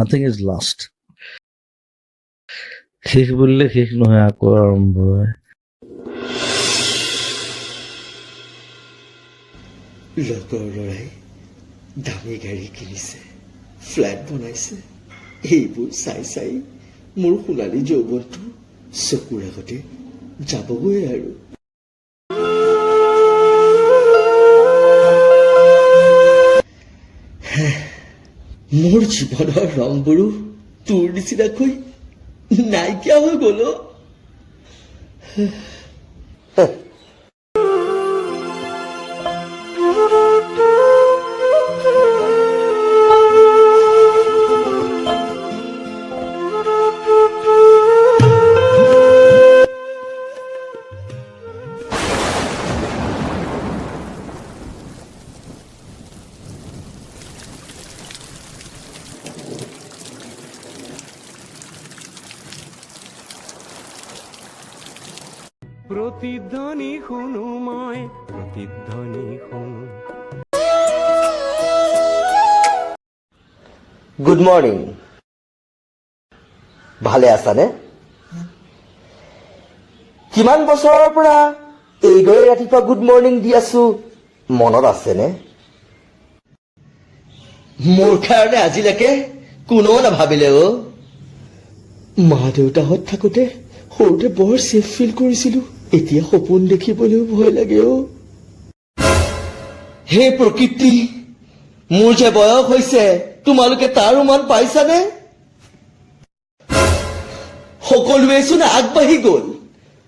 Nothing is last. শেষ বুলিলে শেষ নহয়, আকৌ আৰম্ভ হয়। লগৰ ল'ৰাই দামী গাড়ী কিনিছে, ফ্লেট বনাইছে। এইবোৰ চাই চাই মোৰ সোণালী যৌৱনটো চকুৰ আগতে যাবগৈ আৰু। মোৰ জীৱনৰ ৰংবোৰো তোৰ নিচিনাকৈ নাইকিয়া হৈ গ'ল। প্ৰতিধ্বনি শুনো মই, প্ৰতিধ্বনি শুনো। Good morning. ভালে আছানে? কিমান বছৰৰ পৰা এইদৰে ৰাতিপুৱা গুড মৰ্ণিং দি আছো মনত আছেনে? মোৰ কাৰণে আজিলৈকে কোনেও নাভাবিলে। মা দেউতাহঁত থাকোতে সৰুতে বৰ ছেফ ফিল কৰিছিলো। এতিয়া সপোন দেখিবলৈও ভয় লাগে। হে প্ৰকৃতি, মোৰ যে বয়স হৈছে, তোমালোকে তাৰ উমান পাইছানে? সকলোৱেচোন আগবাঢ়ি গ'ল,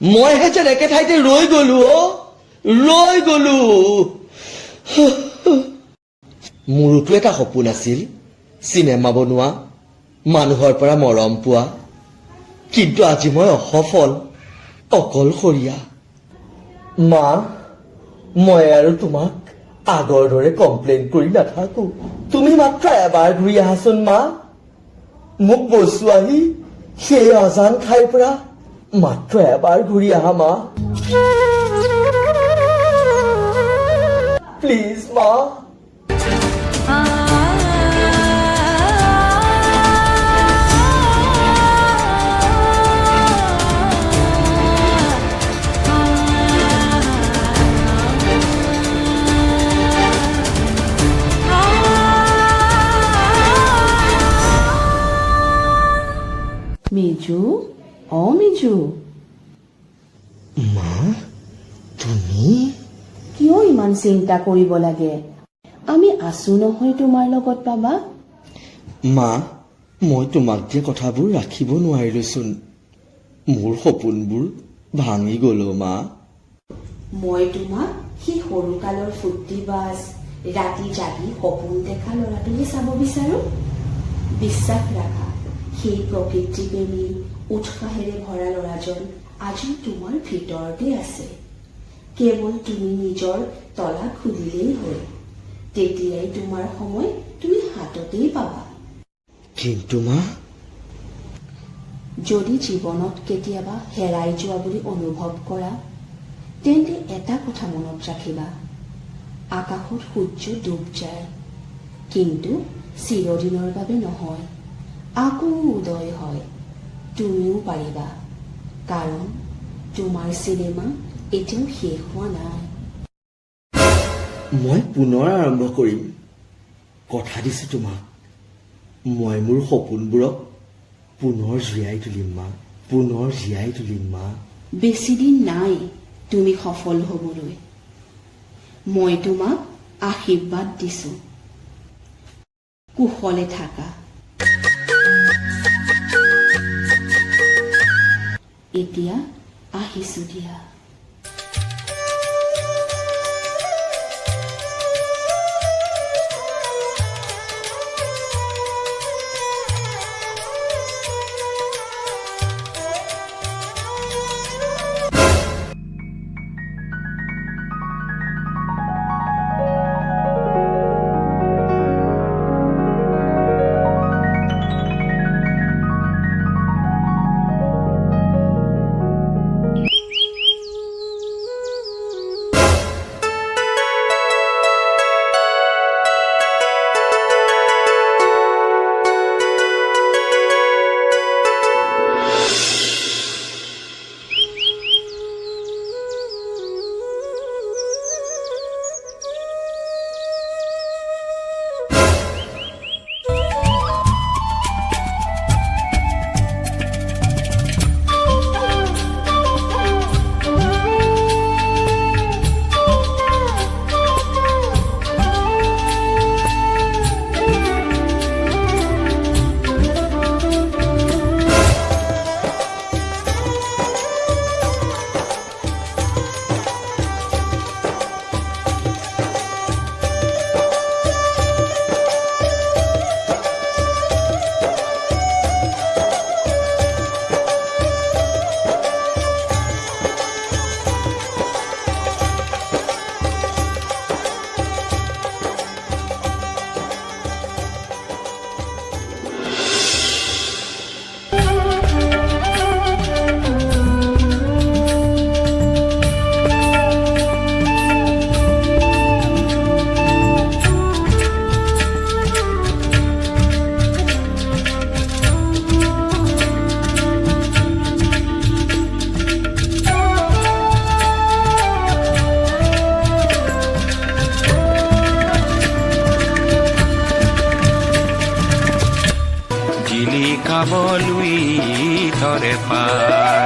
মইহে যেন একে ঠাইতে ৰৈ গলো। মোৰোতো এটা সপোন আছিল, চিনেমা বনোৱা, মানুহৰ পৰা মৰম পোৱা। কিন্তু আজি মই অসফল, অকলশৰীয়া। মা, মই আৰু তোমাক আগৰ দৰে কমপ্লেইন কৰি নাথাকো। তুমি মাত্ৰ এবাৰ ঘূৰি আহাচোন মা, মোক বচোৱাহি সেই অজান ঠাইৰ পৰা। মাত্ৰ এবাৰ ঘূৰি আহা মা, প্লিজ মা। মিজু, মিজু। মা, তুমি? কিয় ইমান চিন্তা কৰিব লাগে? আমি আছো নহয় তোমাৰ লগত বাবা। মা, মই তোমাক দিয়া কথাবোৰ ৰাখিব নোৱাৰিলোচোন। মোৰ সপোনবোৰ ভাঙি গ'ল মা। মই তোমাক সেই সৰুকালৰ ফূৰ্তিবাজ, ৰাতি জাগি সপোন দেখা ল'ৰাটোহে চাব বিচাৰো। বিশ্বাস ৰাখা, সেই প্ৰকৃতিপ্ৰেমী উৎসাহেৰে ভৰা ল'ৰাজন আজি তোমাৰ ভিতৰতে আছে। কেৱল তুমি নিজৰ তলা খুলিলেই হ'ল, তেতিয়াই তোমাৰ সময় তুমি হাততেই পাবা। কিন্তু মা, যদি জীৱনত কেতিয়াবা হেৰাই যোৱা বুলি অনুভৱ কৰা, তেন্তে এটা কথা মনত ৰাখিবা, আকাশত সূৰ্য ডুব যায়, কিন্তু চিৰদিনৰ বাবে নহয়, আকৌ উদয় হয়। তুমিও পাৰিবা, কাৰণ তোমাৰ চিনেমা এতিয়াও শেষ হোৱা নাই। মই পুনৰ আৰম্ভ কৰিম, কথা দিছো তোমাক। মই মোৰ সপোনবোৰক পুনৰ জীয়াই তুলিম মা, পুনৰ জীয়াই তুলিম মা। বেছি দিন নাই তুমি সফল হ'বলৈ। মই তোমাক আশীৰ্বাদ দিছো। কুশলে থাকা। এতিয়া আহিছো দিয়া। পাবলৈ তৰে পাৰ